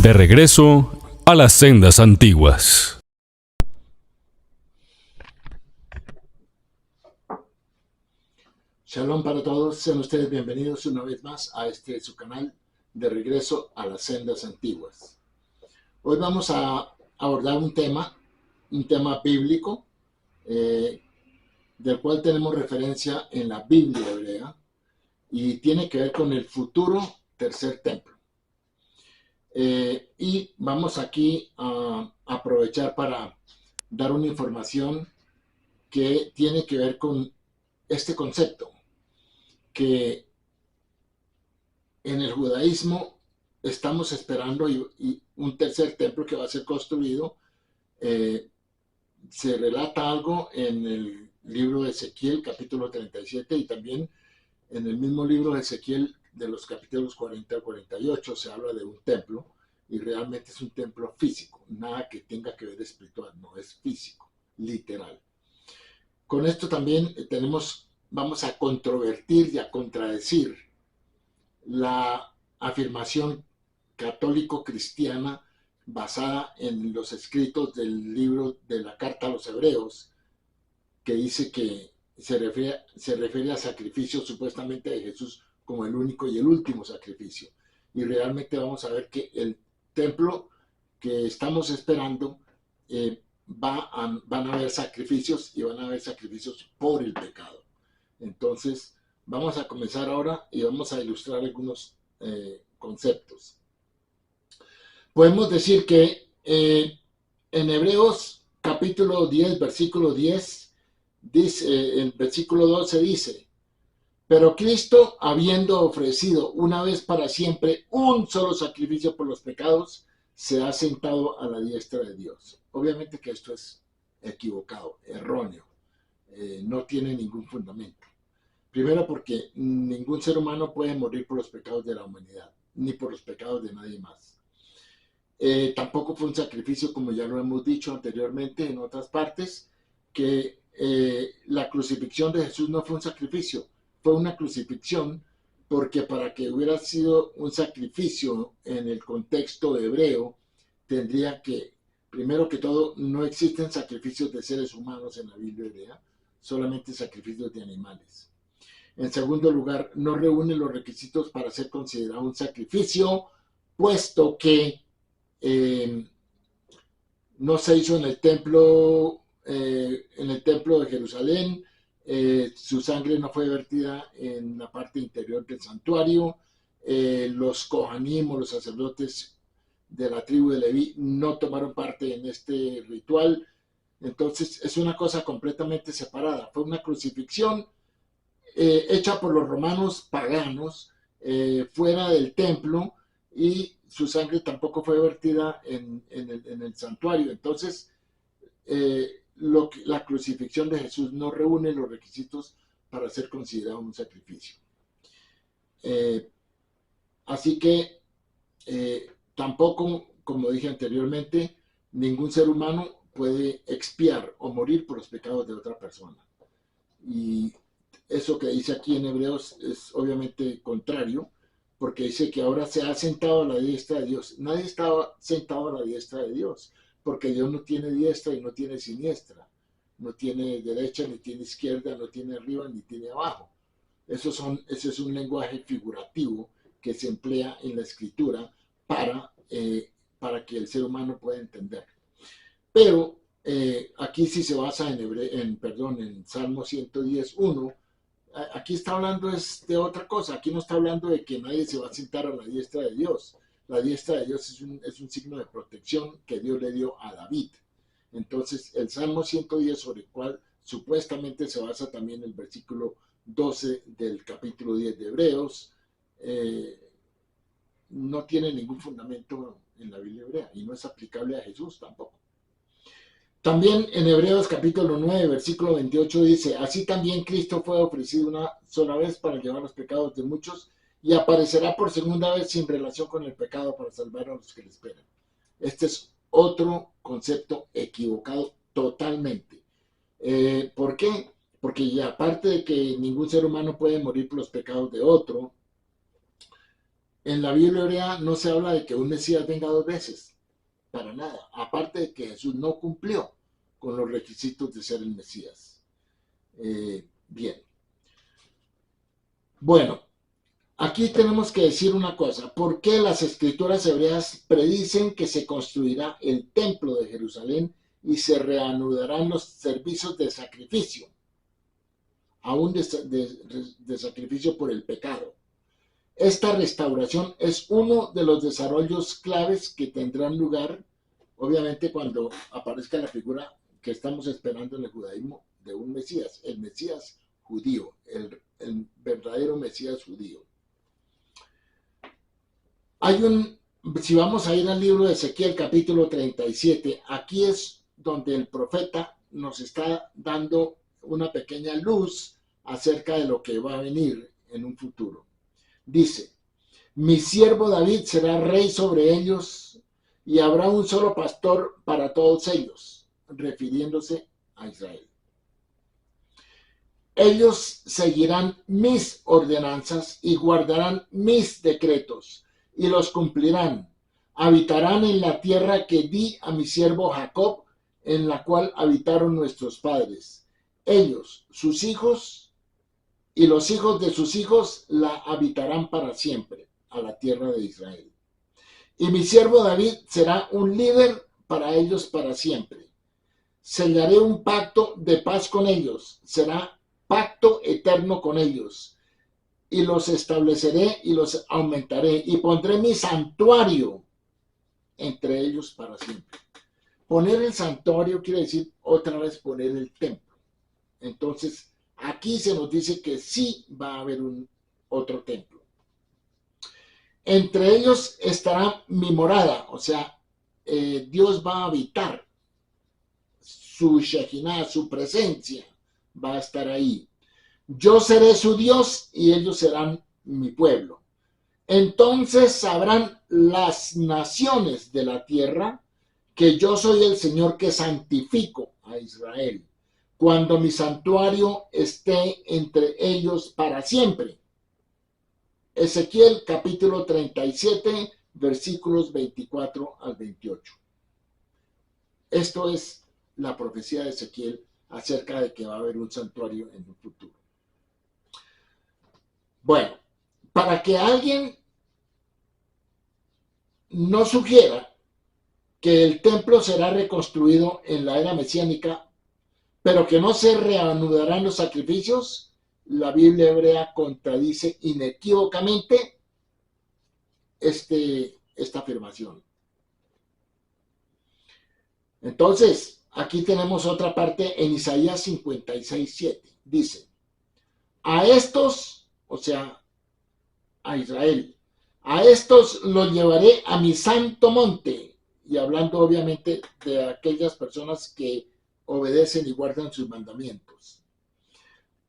De regreso a las sendas antiguas. Shalom para todos, sean ustedes bienvenidos una vez más a su canal de regreso a las sendas antiguas. Hoy vamos a abordar un tema bíblico, del cual tenemos referencia en la Biblia hebrea y tiene que ver con el futuro tercer templo. Y vamos aquí a aprovechar para dar una información que tiene que ver con este concepto, que en el judaísmo estamos esperando y un tercer templo que va a ser construido. Se relata algo en el libro de Ezequiel, capítulo 37, y también en el mismo libro de Ezequiel, de los capítulos 40 al 48, se habla de un templo, y realmente es un templo físico, nada que tenga que ver espiritual, no es físico, literal. Con esto también vamos a controvertir y a contradecir la afirmación católico-cristiana basada en los escritos del libro de la Carta a los Hebreos, que dice que se refiere a sacrificios supuestamente de Jesús como el único y el último sacrificio. Y realmente vamos a ver que el templo que estamos esperando van a haber sacrificios, y van a haber sacrificios por el pecado. Entonces, vamos a comenzar ahora y vamos a ilustrar algunos conceptos. Podemos decir que en Hebreos capítulo 10, versículo 10, dice, el versículo 12 dice: pero Cristo, habiendo ofrecido una vez para siempre un solo sacrificio por los pecados, se ha sentado a la diestra de Dios. Obviamente que esto es equivocado, erróneo, no tiene ningún fundamento. Primero, porque ningún ser humano puede morir por los pecados de la humanidad, ni por los pecados de nadie más. Tampoco fue un sacrificio, como ya lo hemos dicho anteriormente en otras partes, que la crucifixión de Jesús no fue un sacrificio, fue una crucifixión, porque para que hubiera sido un sacrificio en el contexto hebreo, tendría que, primero que todo, no existen sacrificios de seres humanos en la Biblia hebrea, solamente sacrificios de animales. En segundo lugar, no reúne los requisitos para ser considerado un sacrificio, puesto que no se hizo en el templo de Jerusalén. Su sangre no fue vertida en la parte interior del santuario. Los Kohanim, o los sacerdotes de la tribu de Leví, no tomaron parte en este ritual. Entonces es una cosa completamente separada. Fue una crucifixión hecha por los romanos paganos fuera del templo, y su sangre tampoco fue vertida en el santuario. Entonces la crucifixión de Jesús no reúne los requisitos para ser considerado un sacrificio. Así que tampoco, como dije anteriormente, ningún ser humano puede expiar o morir por los pecados de otra persona. Y eso que dice aquí en Hebreos es obviamente contrario, porque dice que ahora se ha sentado a la diestra de Dios. Nadie estaba sentado a la diestra de Dios, porque Dios no tiene diestra y no tiene siniestra, no tiene derecha ni tiene izquierda, no tiene arriba ni tiene abajo. Ese es un lenguaje figurativo que se emplea en la escritura para que el ser humano pueda entender. Pero aquí sí se basa en Salmo 110:1. Aquí está hablando de otra cosa. Aquí no está hablando de que nadie se va a sentar a la diestra de Dios. La diestra de Dios es un signo de protección que Dios le dio a David. Entonces, el Salmo 110, sobre el cual supuestamente se basa también el versículo 12 del capítulo 10 de Hebreos, no tiene ningún fundamento en la Biblia hebrea y no es aplicable a Jesús tampoco. También en Hebreos capítulo 9, versículo 28 dice: así también Cristo fue ofrecido una sola vez para llevar los pecados de muchos, y aparecerá por segunda vez sin relación con el pecado para salvar a los que le esperan. Este es otro concepto equivocado totalmente. ¿Por qué? Porque ya aparte de que ningún ser humano puede morir por los pecados de otro, En la Biblia hebrea no se habla de que un Mesías venga dos veces, para nada. Aparte de que Jesús no cumplió con los requisitos de ser el Mesías. Bien. Bueno, aquí tenemos que decir una cosa. ¿Por qué las escrituras hebreas predicen que se construirá el templo de Jerusalén y se reanudarán los servicios de sacrificio? Aún de sacrificio por el pecado. Esta restauración es uno de los desarrollos claves que tendrán lugar, obviamente, cuando aparezca la figura que estamos esperando en el judaísmo de un Mesías, el Mesías judío, el verdadero Mesías judío. Si vamos a ir al libro de Ezequiel, capítulo 37, aquí es donde el profeta nos está dando una pequeña luz acerca de lo que va a venir en un futuro. Dice: mi siervo David será rey sobre ellos y habrá un solo pastor para todos ellos, refiriéndose a Israel. Ellos seguirán mis ordenanzas y guardarán mis decretos y los cumplirán. Habitarán en la tierra que di a mi siervo Jacob, en la cual habitaron nuestros padres. Ellos, sus hijos y los hijos de sus hijos la habitarán para siempre, a la tierra de Israel. Y mi siervo David será un líder para ellos para siempre. Sellaré un pacto de paz con ellos, será pacto eterno con ellos, y los estableceré y los aumentaré, y pondré mi santuario entre ellos para siempre. Poner el santuario quiere decir otra vez poner el templo. Entonces, aquí se nos dice que sí va a haber otro templo. Entre ellos estará mi morada, o sea, Dios va a habitar, su Shekinah, su presencia va a estar ahí. Yo seré su Dios y ellos serán mi pueblo. Entonces sabrán las naciones de la tierra que yo soy el Señor que santifico a Israel, cuando mi santuario esté entre ellos para siempre. Ezequiel capítulo 37, versículos 24 al 28. Esto es la profecía de Ezequiel acerca de que va a haber un santuario en un futuro. Bueno, para que alguien no sugiera que el templo será reconstruido en la era mesiánica, pero que no se reanudarán los sacrificios, la Biblia hebrea contradice inequívocamente esta afirmación. Entonces, aquí tenemos otra parte en Isaías 56:7. Dice: a estos, o sea, a Israel, a estos los llevaré a mi santo monte, y hablando obviamente de aquellas personas que obedecen y guardan sus mandamientos.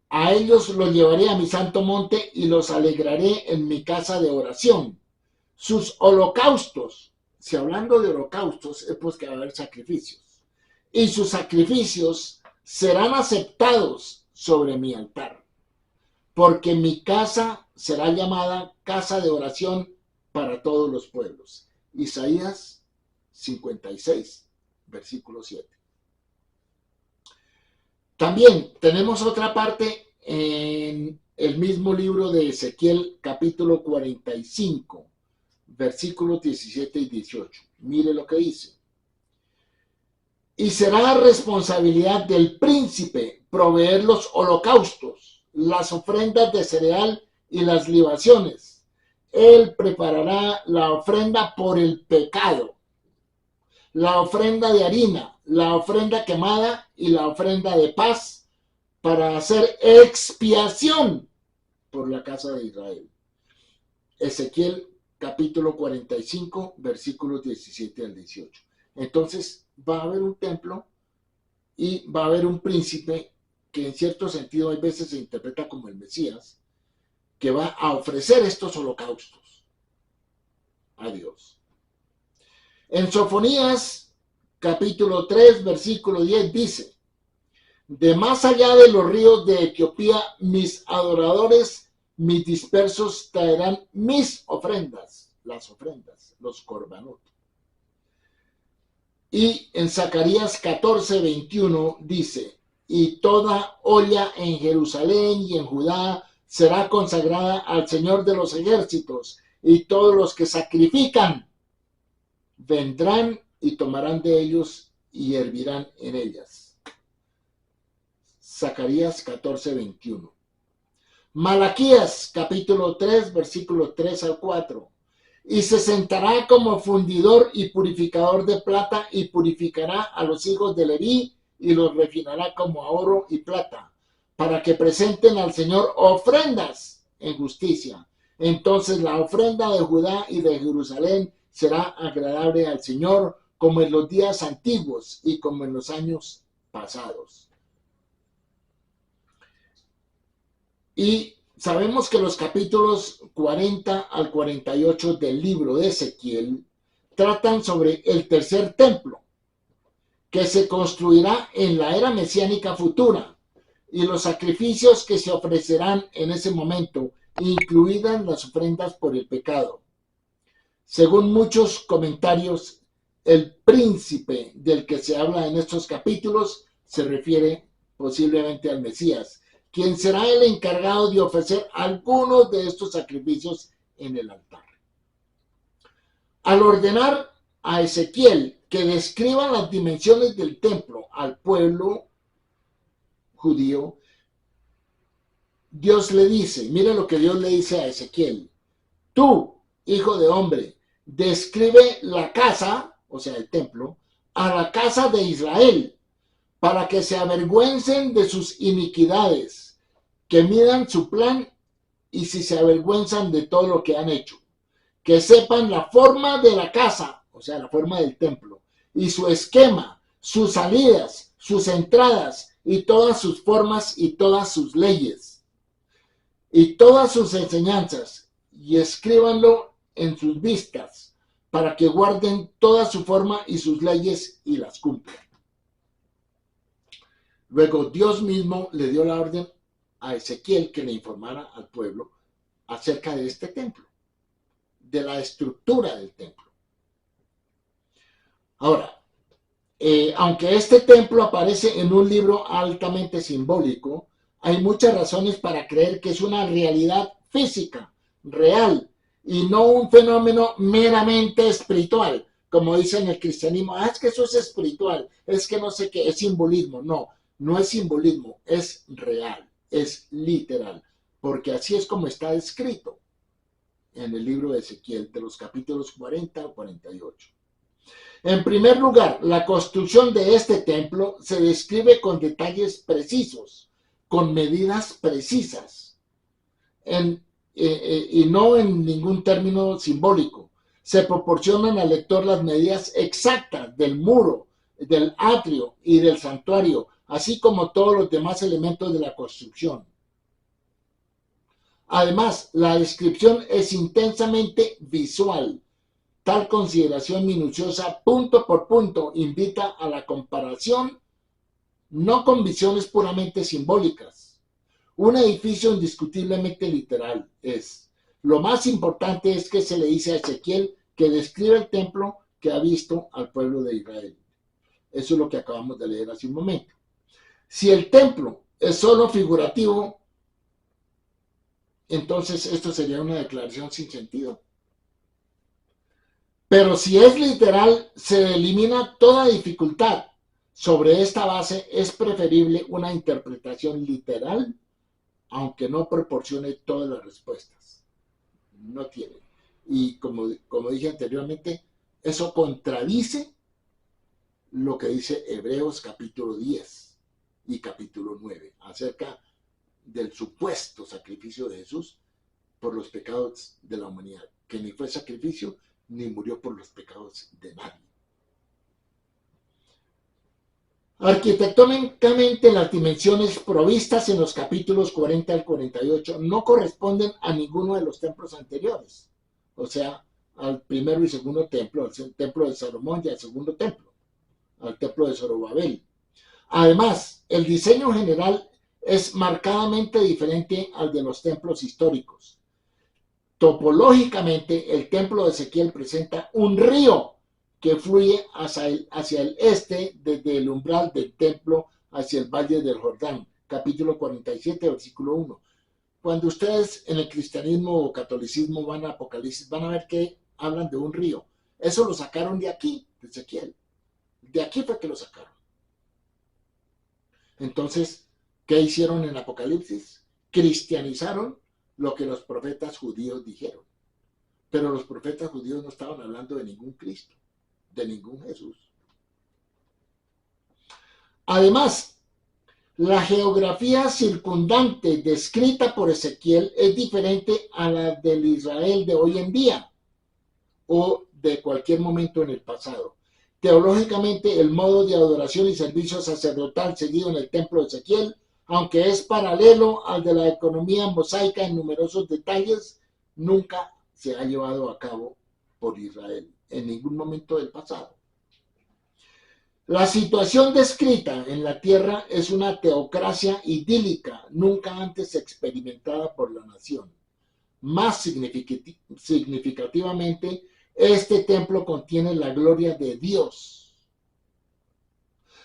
A ellos los llevaré a mi santo monte y los alegraré en mi casa de oración. Sus holocaustos, si hablando de holocaustos, es pues que va a haber sacrificios, y sus sacrificios serán aceptados sobre mi altar, porque mi casa será llamada casa de oración para todos los pueblos. Isaías 56, versículo 7. También tenemos otra parte en el mismo libro de Ezequiel, capítulo 45, versículos 17 y 18. Mire lo que dice: y será responsabilidad del príncipe proveer los holocaustos, las ofrendas de cereal y las libaciones. Él preparará la ofrenda por el pecado, la ofrenda de harina, la ofrenda quemada y la ofrenda de paz, para hacer expiación por la casa de Israel. Ezequiel capítulo 45, versículos 17 al 18. Entonces va a haber un templo y va a haber un príncipe que en cierto sentido hay veces se interpreta como el Mesías, que va a ofrecer estos holocaustos a Dios. En Sofonías capítulo 3, versículo 10 dice: de más allá de los ríos de Etiopía, mis adoradores mis dispersos traerán mis ofrendas, las ofrendas, los korbanot. Y en Zacarías 14:21 dice, y toda olla en Jerusalén y en Judá será consagrada al Señor de los ejércitos, y todos los que sacrifican vendrán y tomarán de ellos y hervirán en ellas. Zacarías 14:21. Malaquías capítulo 3, versículo 3 al 4. Y se sentará como fundidor y purificador de plata y purificará a los hijos de Leví y los refinará como a oro y plata, para que presenten al Señor ofrendas en justicia. Entonces la ofrenda de Judá y de Jerusalén será agradable al Señor, como en los días antiguos y como en los años pasados. Y sabemos que los capítulos 40 al 48 del libro de Ezequiel tratan sobre el tercer templo, que se construirá en la era mesiánica futura, y los sacrificios que se ofrecerán en ese momento, incluidas las ofrendas por el pecado. Según muchos comentarios, el príncipe del que se habla en estos capítulos se refiere posiblemente al Mesías, quien será el encargado de ofrecer algunos de estos sacrificios en el altar. Al ordenar a Ezequiel que describa las dimensiones del templo al pueblo judío, Dios le dice, mira lo que Dios le dice a Ezequiel: tú, hijo de hombre, describe la casa, o sea, el templo, a la casa de Israel, para que se avergüencen de sus iniquidades, que midan su plan y si se avergüenzan de todo lo que han hecho, que sepan la forma de la casa, o sea, la forma del templo, y su esquema, sus salidas, sus entradas, y todas sus formas y todas sus leyes, y todas sus enseñanzas, y escríbanlo en sus vistas, para que guarden toda su forma y sus leyes y las cumplan. Luego Dios mismo le dio la orden a Ezequiel que le informara al pueblo acerca de este templo, de la estructura del templo. Ahora, aunque este templo aparece en un libro altamente simbólico, hay muchas razones para creer que es una realidad física, real, y no un fenómeno meramente espiritual, como dicen en el cristianismo. Es que eso es espiritual, es que no sé qué, es simbolismo. No, no es simbolismo, es real, es literal, porque así es como está escrito en el libro de Ezequiel, de los capítulos 40 al 48. En primer lugar, la construcción de este templo se describe con detalles precisos, con medidas precisas, y no en ningún término simbólico. Se proporcionan al lector las medidas exactas del muro, del atrio y del santuario, así como todos los demás elementos de la construcción. Además, la descripción es intensamente visual. Tal consideración minuciosa, punto por punto, invita a la comparación, no con visiones puramente simbólicas. Un edificio indiscutiblemente literal es. Lo más importante es que se le dice a Ezequiel que describe el templo que ha visto al pueblo de Israel. Eso es lo que acabamos de leer hace un momento. Si el templo es solo figurativo, entonces esto sería una declaración sin sentido. Pero si es literal, se elimina toda dificultad. Sobre esta base es preferible una interpretación literal, aunque no proporcione todas las respuestas. No tiene. Y como dije anteriormente, eso contradice lo que dice Hebreos capítulo 10 y capítulo 9 acerca del supuesto sacrificio de Jesús por los pecados de la humanidad, que ni fue sacrificio ni murió por los pecados de nadie. Arquitectónicamente, las dimensiones provistas en los capítulos 40 al 48 no corresponden a ninguno de los templos anteriores, o sea, al primero y segundo templo, al templo de Salomón y al segundo templo, al templo de Zorobabel. Además, el diseño general es marcadamente diferente al de los templos históricos. Topológicamente, el templo de Ezequiel presenta un río que fluye hacia el este desde el umbral del templo hacia el valle del Jordán, capítulo 47, versículo 1. Cuando ustedes en el cristianismo o catolicismo van a Apocalipsis, van a ver que hablan de un río. Eso lo sacaron de aquí, de Ezequiel. De aquí fue que lo sacaron. Entonces, ¿qué hicieron en Apocalipsis? Cristianizaron lo que los profetas judíos dijeron. Pero los profetas judíos no estaban hablando de ningún Cristo, de ningún Jesús. Además, la geografía circundante descrita por Ezequiel es diferente a la del Israel de hoy en día o de cualquier momento en el pasado. Teológicamente, el modo de adoración y servicio sacerdotal seguido en el templo de Ezequiel, aunque es paralelo al de la economía mosaica en numerosos detalles, nunca se ha llevado a cabo por Israel en ningún momento del pasado. La situación descrita en la tierra es una teocracia idílica, nunca antes experimentada por la nación. Más significativamente, este templo contiene la gloria de Dios.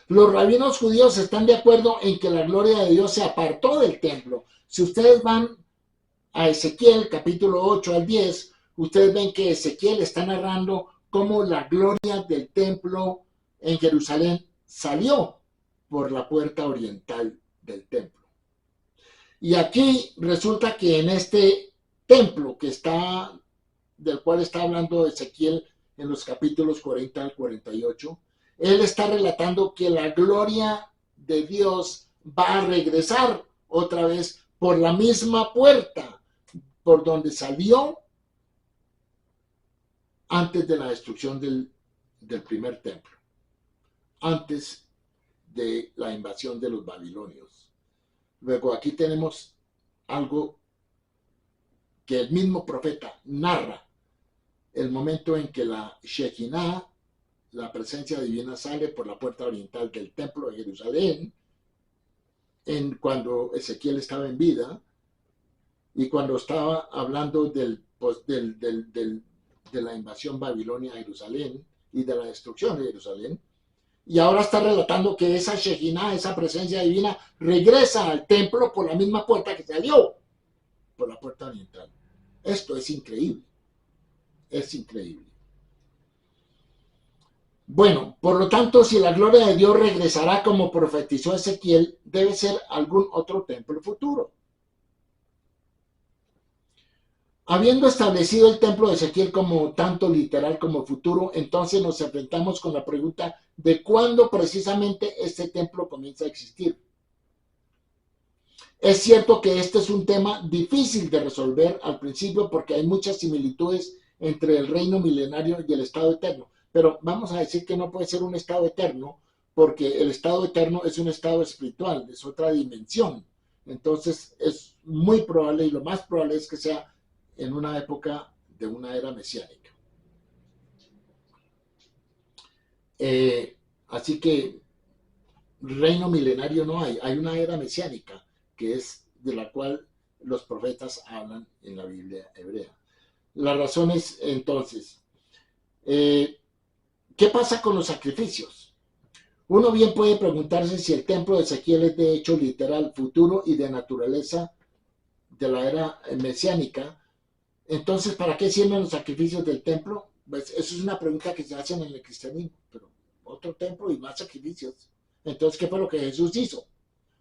Los rabinos judíos están de acuerdo en que la gloria de Dios se apartó del templo. Si ustedes van a Ezequiel, capítulo 8 al 10, ustedes ven que Ezequiel está narrando cómo la gloria del templo en Jerusalén salió por la puerta oriental del templo. Y aquí resulta que en este templo del cual está hablando Ezequiel en los capítulos 40 al 48, él está relatando que la gloria de Dios va a regresar otra vez por la misma puerta por donde salió antes de la destrucción del primer templo, antes de la invasión de los babilonios. Luego aquí tenemos algo que el mismo profeta narra, el momento en que la Shekinah, la presencia divina, sale por la puerta oriental del templo de Jerusalén, cuando Ezequiel estaba en vida y cuando estaba hablando de la invasión babilonia a Jerusalén y de la destrucción de Jerusalén. Y ahora está relatando que esa Shekinah, esa presencia divina, regresa al templo por la misma puerta que salió, por la puerta oriental. Esto es increíble. Es increíble. Bueno, por lo tanto, si la gloria de Dios regresará como profetizó Ezequiel, debe ser algún otro templo futuro. Habiendo establecido el templo de Ezequiel como tanto literal como futuro, entonces nos enfrentamos con la pregunta de cuándo precisamente este templo comienza a existir. Es cierto que este es un tema difícil de resolver al principio porque hay muchas similitudes entre el reino milenario y el estado eterno, pero vamos a decir que no puede ser un estado eterno porque el estado eterno es un estado espiritual, es otra dimensión. Entonces es muy probable y lo más probable es que sea en una época de una era mesiánica. Así que reino milenario no hay, hay una era mesiánica que es de la cual los profetas hablan en la Biblia hebrea. La razón es entonces, ¿qué pasa con los sacrificios? Uno bien puede preguntarse si el templo de Ezequiel es de hecho literal, futuro y de naturaleza de la era mesiánica. Entonces, ¿para qué sirven los sacrificios del templo? Pues eso es una pregunta que se hacen en el cristianismo, pero otro templo y más sacrificios. Entonces, ¿qué fue lo que Jesús hizo?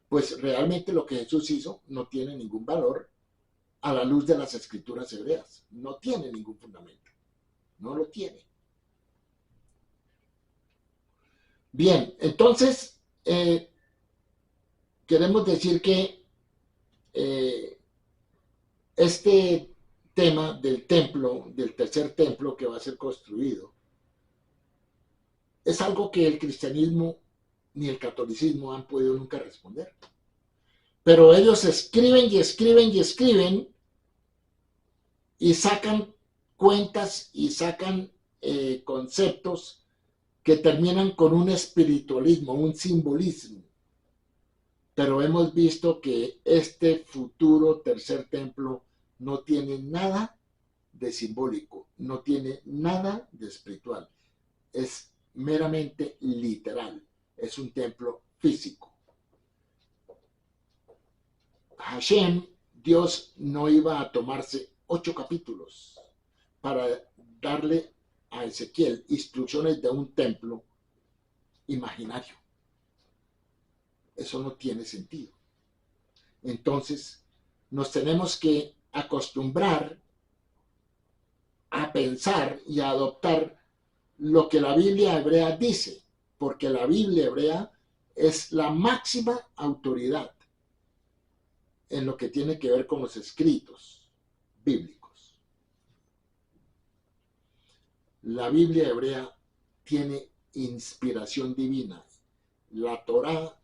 Pues realmente lo que Jesús hizo no tiene ningún valor a la luz de las escrituras hebreas. No tiene ningún fundamento. No lo tiene. Bien, entonces, queremos decir que este tema del templo, del tercer templo que va a ser construido, es algo que el cristianismo ni el catolicismo han podido nunca responder. Pero ellos escriben y escriben y escriben y sacan cuentas y sacan conceptos que terminan con un espiritualismo, un simbolismo. Pero hemos visto que este futuro tercer templo no tiene nada de simbólico, no tiene nada de espiritual. Es meramente literal. Es un templo físico. Hashem, Dios, no iba a tomarse 8 capítulos para darle a Ezequiel instrucciones de un templo imaginario. Eso no tiene sentido. Entonces, nos tenemos que acostumbrar a pensar y a adoptar lo que la Biblia hebrea dice, porque la Biblia hebrea es la máxima autoridad en lo que tiene que ver con los escritos bíblicos. La Biblia hebrea tiene inspiración divina. La Torá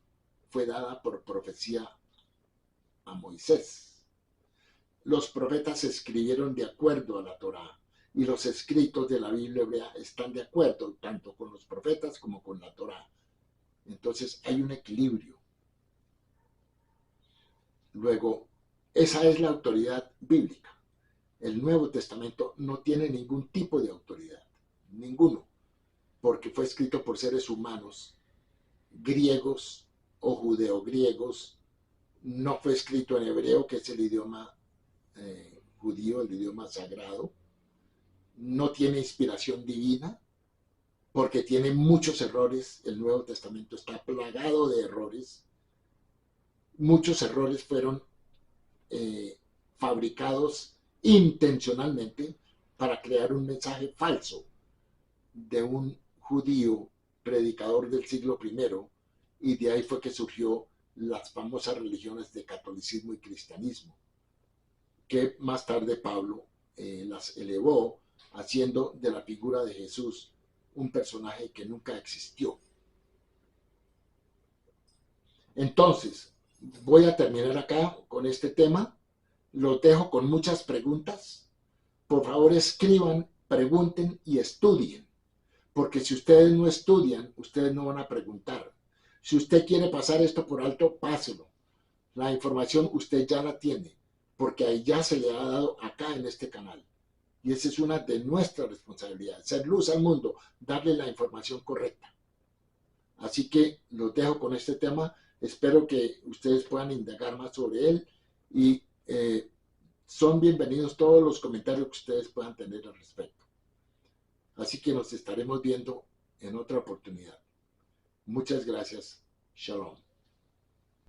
fue dada por profecía a Moisés. Los profetas escribieron de acuerdo a la Torá y los escritos de la Biblia hebrea están de acuerdo tanto con los profetas como con la Torá. Entonces hay un equilibrio. Luego, esa es la autoridad bíblica. El Nuevo Testamento no tiene ningún tipo de autoridad, ninguno, porque fue escrito por seres humanos, griegos o judeogriegos, no fue escrito en hebreo, que es el idioma judío, el idioma sagrado, no tiene inspiración divina, porque tiene muchos errores. El Nuevo Testamento está plagado de errores. Muchos errores fueron fabricados intencionalmente para crear un mensaje falso de un judío predicador del siglo I, y de ahí fue que surgió las famosas religiones de catolicismo y cristianismo, que más tarde Pablo las elevó, haciendo de la figura de Jesús un personaje que nunca existió. Entonces, voy a terminar acá con este tema. Los dejo con muchas preguntas. Por favor, escriban, pregunten y estudien. Porque si ustedes no estudian, ustedes no van a preguntar. Si usted quiere pasar esto por alto, páselo. La información usted ya la tiene, porque ahí ya se le ha dado acá en este canal. Y esa es una de nuestras responsabilidades, ser luz al mundo, darle la información correcta. Así que los dejo con este tema. Espero que ustedes puedan indagar más sobre él y son bienvenidos todos los comentarios que ustedes puedan tener al respecto. Así que nos estaremos viendo en otra oportunidad. Muchas gracias. Shalom.